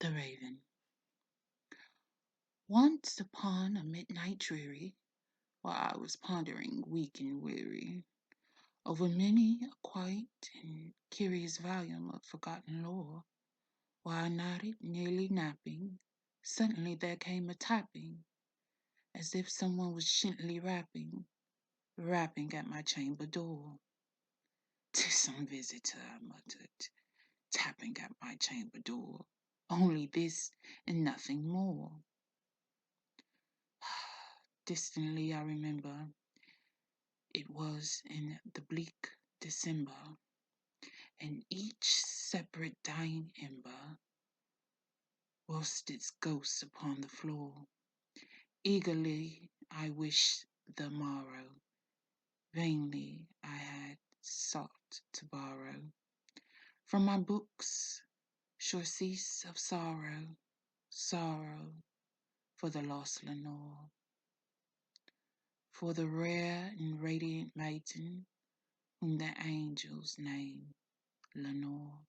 The Raven. Once upon a midnight dreary, while I was pondering weak and weary over many a quiet and curious volume of forgotten lore, while I nodded, nearly napping, suddenly there came a tapping, as if someone was gently rapping at my chamber door. "'Tis some visitor," I muttered, tapping at my chamber door. "Only this and nothing more." Distantly I remember it was in the bleak December, and each separate dying ember whilst its ghost upon the floor. Eagerly I wished the morrow, vainly I had sought to borrow from my books surcease of sorrow, sorrow for the lost Lenore, for the rare and radiant maiden whom the angels name Lenore,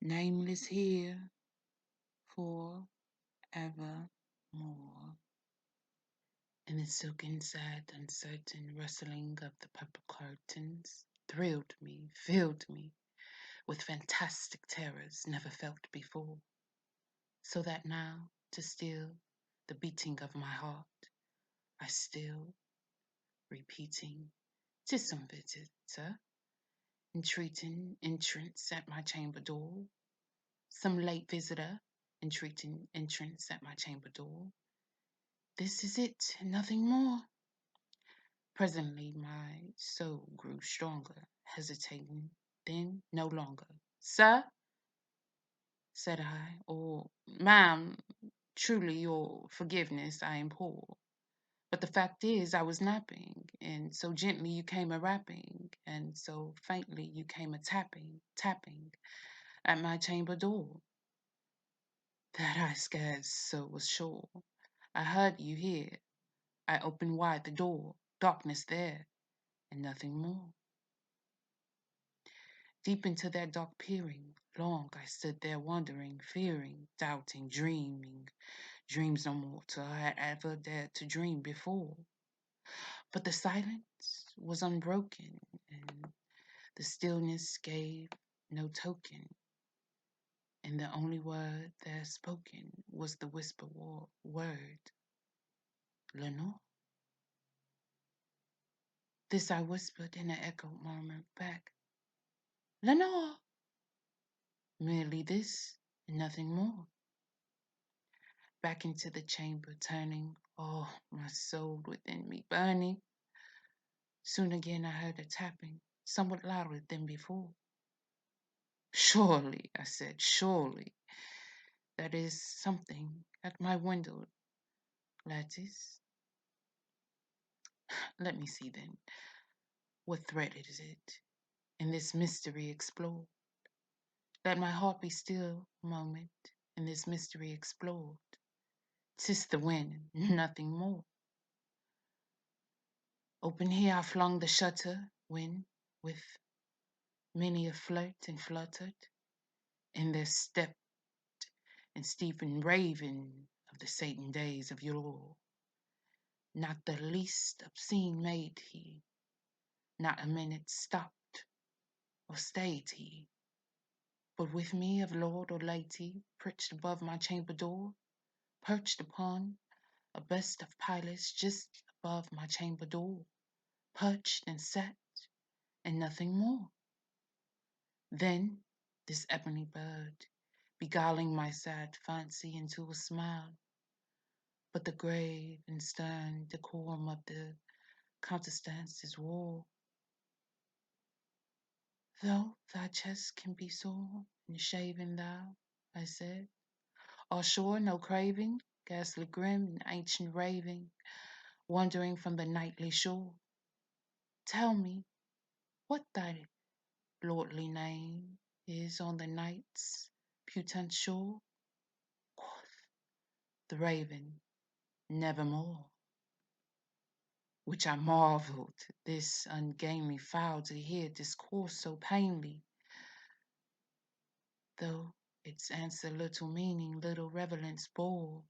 nameless here for evermore. And the silken, sad, uncertain rustling of the purple curtains thrilled me, filled me with fantastic terrors never felt before, so that now, to still the beating of my heart, I still, repeating, "'Tis some visitor, entreating entrance at my chamber door, some late visitor, entreating entrance at my chamber door. This is it, and nothing more." Presently my soul grew stronger, hesitating, then no longer. "Sir," said I, "or ma'am, truly your forgiveness I implore. But the fact is I was napping, and so gently you came a rapping, and so faintly you came a tapping, tapping at my chamber door, that I scarce so was sure I heard you here. I opened wide the door, darkness there, and nothing more." Deep into that dark peering, long I stood there wondering, fearing, doubting, dreaming, dreams no mortal had ever dared to dream before. But the silence was unbroken, and the stillness gave no token, and the only word there spoken was the whisper word, "Lenore." This I whispered, and the echo murmured back, "Lenore." Merely this, and nothing more. Back into the chamber turning, oh, my soul within me burning. Soon again I heard a tapping, somewhat louder than before. "Surely," I said, "surely that is something at my window lattice. Let me see then, what thread is it, in this mystery explored? Let my heart be still a moment, in this mystery explored. 'Tis the wind, nothing more." Open here I flung the shutter, when, with many a flirt and fluttered, in there stepped and Stephen Raven of the Satan days of yore. Not the least obscene made he, not a minute stopped or stayed he, but with me of lord or lady, perched above my chamber door, perched upon a best of pilots just above my chamber door, perched and sat, and nothing more. Then this ebony bird, beguiling my sad fancy into a smile, but the grave and stern decorum of the counterstances wore. "Though thy chest can be sore and shaven thou," I said, "art sure no craving, ghastly grim and ancient raving, wandering from the nightly shore? Tell me what thy lordly name is on the night's puissant shore." Quoth the Raven, "Nevermore." Which I marveled, this ungainly fowl to hear discourse so plainly, though Its answer little meaning, little relevance bore.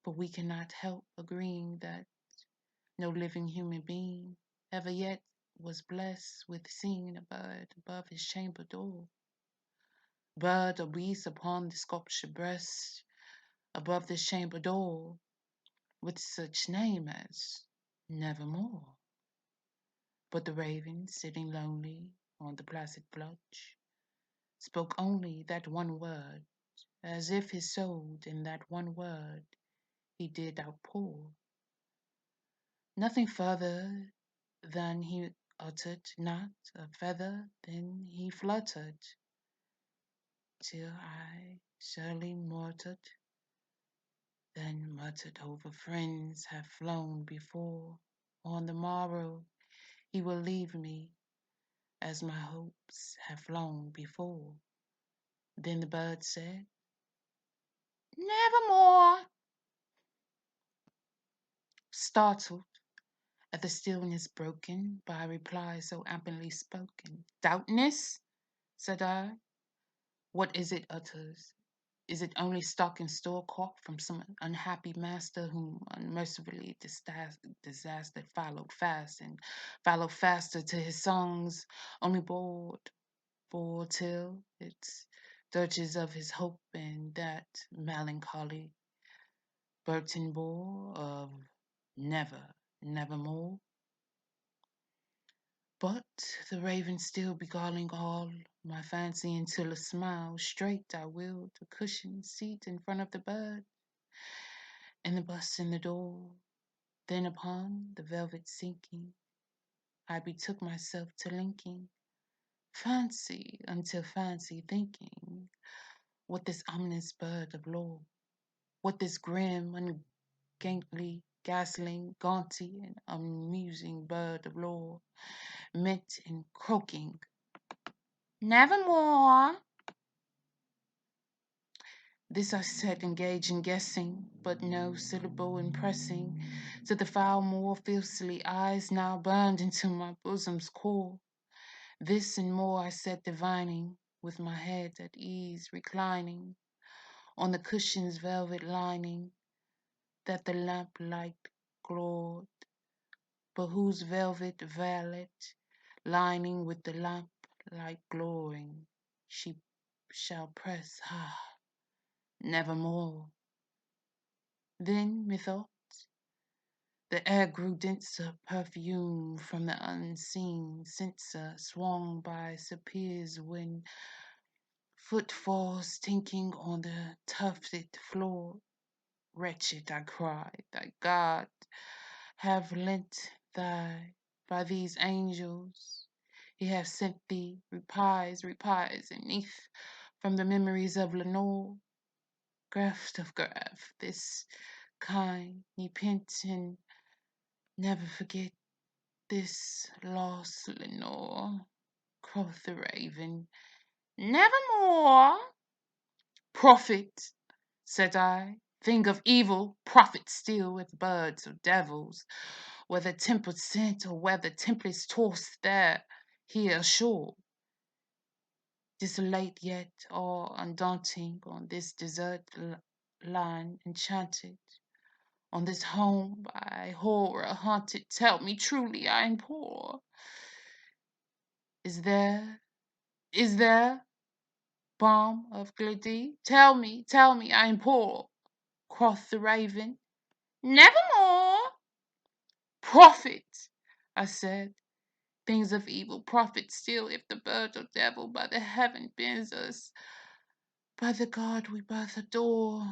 But we cannot help agreeing that no living human being ever yet was blessed with seeing a bird above his chamber door. Bird or beast upon the sculptured breast above this chamber door, with such name as Nevermore. But the raven, sitting lonely on the placid blotch, spoke only that one word, as if his soul in that one word he did outpour. Nothing further than he uttered, not a feather then he fluttered, till I surely muttered, then muttered over friends have flown before. On the morrow he will leave me, as my hopes have flown before. Then the bird said, Nevermore. Startled at the stillness broken by a reply so amply spoken. Doubtness, said I, what is it utters? Is it only stock and store caught from some unhappy master whom unmercifully disaster followed fast and followed faster to his songs, only bored till its dirges of his hope and that melancholy burden bore of nevermore? But the raven still beguiling all my fancy until a smile straight I willed a cushioned seat in front of the bird, and the bust in the door. Then upon the velvet sinking, I betook myself to linking fancy until fancy thinking what this ominous bird of law, what this grim, ungainly, ghastly, gaunty, and amusing bird of law meant in croaking Nevermore. This I said, engaged in guessing, but no syllable impressing, to the foul more fiercely eyes now burned into my bosom's core. This and more I said, divining, with my head at ease reclining on the cushion's velvet lining, that the lamplight glowed, but whose velvet violet lining with the lamplight glowing, she shall press, nevermore. Then, methought, the air grew denser, perfume from the unseen censer swung by Sir Piers when footfalls tinking on the tufted floor. Wretched, I cried, thy God have lent thy by these angels. He hath sent thee repies, and neath from the memories of Lenore, graft of graft, this kind, ye pent and never forget this lost Lenore, quoth the raven, nevermore. Prophet, said I, thing of evil, prophet still with birds or devils, whether tempered sent or whether templates tossed there, here ashore. Desolate yet all undaunting on this desert line enchanted, on this home by horror haunted, tell me truly, I implore, is there balm of Gilead? Tell me, I implore, quoth the raven, nevermore. Prophet, I said, things of evil, prophet still, if the bird or devil by the heaven bends us, by the God we both adore.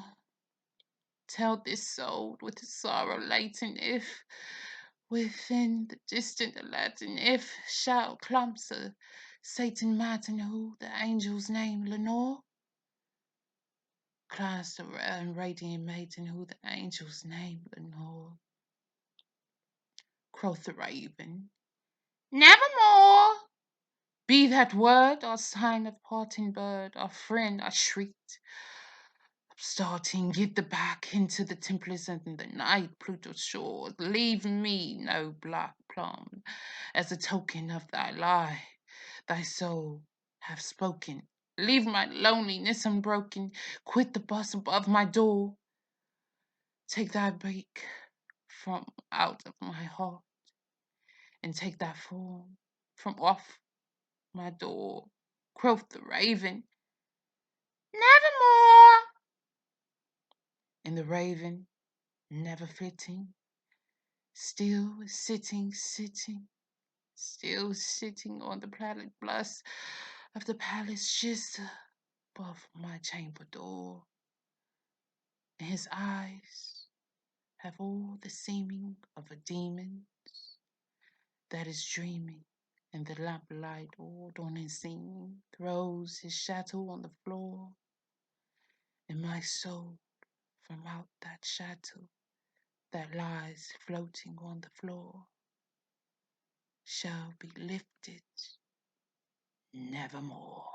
Tell this soul with sorrow latent, if within the distant Aladdin, if shall clumps of Satan madden who the angel's name Lenore? Clasped a rare and radiant maiden who the angel's name Lenore. Quoth the raven, nevermore. Be that word our sign of parting bird, our friend, I shrieked, starting, get the back into the temples and the night Pluto's shores. Leave me no black plum as a token of thy lie. Thy soul hath spoken. Leave my loneliness unbroken. Quit the bus above my door. Take that break from out of my heart, and take that form from off my door. Quoth the raven, nevermore. And the raven, never fitting, still sitting, still sitting on the pallid blush of the palace just above my chamber door. And his eyes have all the seeming of a demon that is dreaming, and the lamplight all on his seam throws his shadow on the floor, and my soul from out that shadow that lies floating on the floor shall be lifted nevermore.